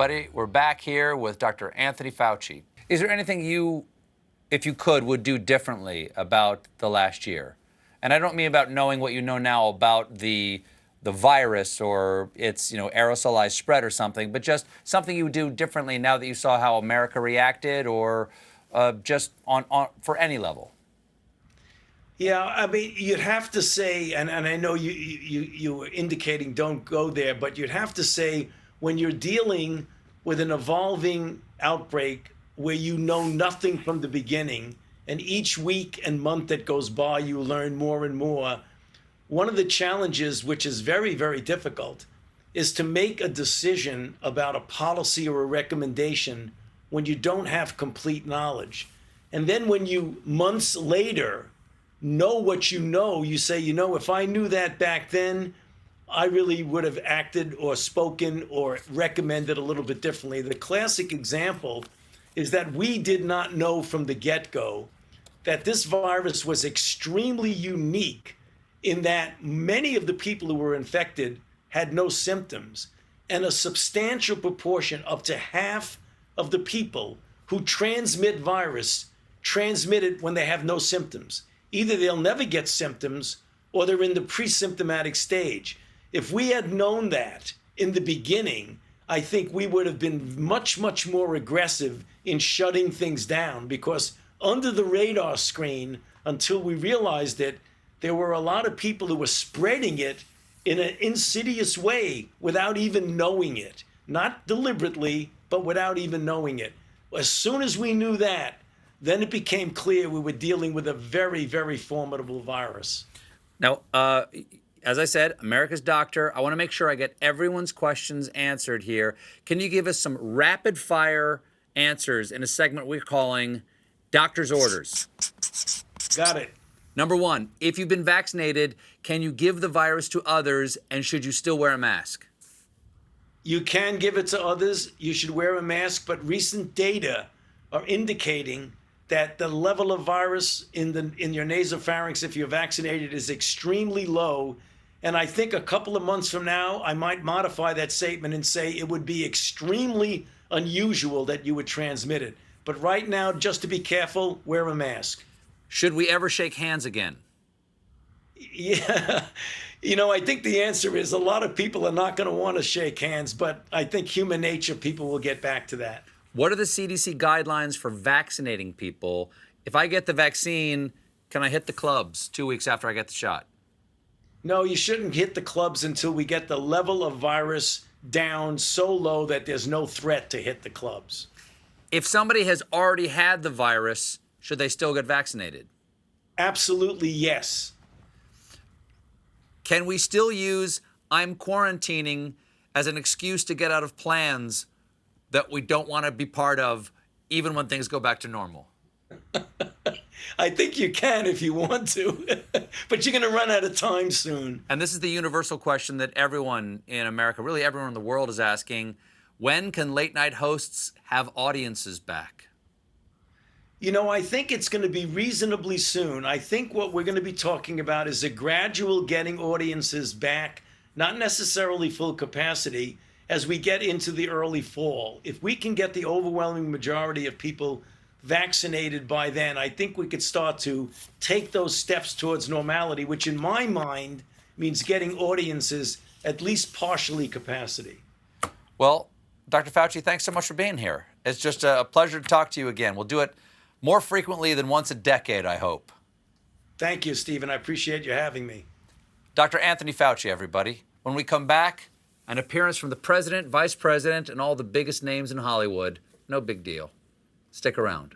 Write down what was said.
everybody. We're back here with Dr. Anthony Fauci. Is there anything you, if you could, would do differently about the last year? And I don't mean about knowing what you know now about the virus or its, aerosolized spread or something, but just something you would do differently now that you saw how America reacted, or just on for any level. Yeah, I mean, you'd have to say, and I know you were indicating don't go there, but you'd have to say when you're dealing with an evolving outbreak where you know nothing from the beginning, and each week and month that goes by, you learn more and more. One of the challenges, which is very, very difficult, is to make a decision about a policy or a recommendation when you don't have complete knowledge. And then when you, months later, know what you say, if I knew that back then, I really would have acted or spoken or recommended a little bit differently. The classic example is that we did not know from the get-go that this virus was extremely unique in that many of the people who were infected had no symptoms, and a substantial proportion, up to half of the people who transmit virus, transmit it when they have no symptoms. Either they'll never get symptoms or they're in the pre-symptomatic stage. If we had known that in the beginning, I think we would have been much, much more aggressive in shutting things down, because under the radar screen, until we realized it, there were a lot of people who were spreading it in an insidious way without even knowing it. Not deliberately, but without even knowing it. As soon as we knew that, then it became clear we were dealing with a very, very formidable virus. Now, as I said, America's doctor. I want to make sure I get everyone's questions answered here. Can you give us some rapid fire answers in a segment we're calling Doctor's Orders? Got it. Number one, if you've been vaccinated, can you give the virus to others, and should you still wear a mask? You can give it to others. You should wear a mask, but recent data are indicating that the level of virus in your nasopharynx, if you're vaccinated, is extremely low. And I think a couple of months from now, I might modify that statement and say it would be extremely unusual that you would transmit it. But right now, just to be careful, wear a mask. Should we ever shake hands again? Yeah, I think the answer is a lot of people are not going to want to shake hands, but I think human nature, people will get back to that. What are the CDC guidelines for vaccinating people? If I get the vaccine, can I hit the clubs 2 weeks after I get the shot? No, you shouldn't hit the clubs until we get the level of virus down so low that there's no threat to hit the clubs. If somebody has already had the virus, should they still get vaccinated? Absolutely, yes. Can we still use I'm quarantining as an excuse to get out of plans that we don't want to be part of, even when things go back to normal? I think you can if you want to, but you're going to run out of time soon. And this is the universal question that everyone in America, really everyone in the world, is asking. When can late night hosts have audiences back? I think it's going to be reasonably soon. I think what we're going to be talking about is a gradual getting audiences back, not necessarily full capacity, as we get into the early fall. If we can get the overwhelming majority of people vaccinated by then, I think we could start to take those steps towards normality, which in my mind means getting audiences at least partially capacity. Well, Dr. Fauci, thanks so much for being here. It's just a pleasure to talk to you again. We'll do it more frequently than once a decade, I hope. Thank you, Stephen. I appreciate you having me. Dr. Anthony Fauci, everybody. When we come back, an appearance from the president, vice president, and all the biggest names in Hollywood. No big deal. Stick around.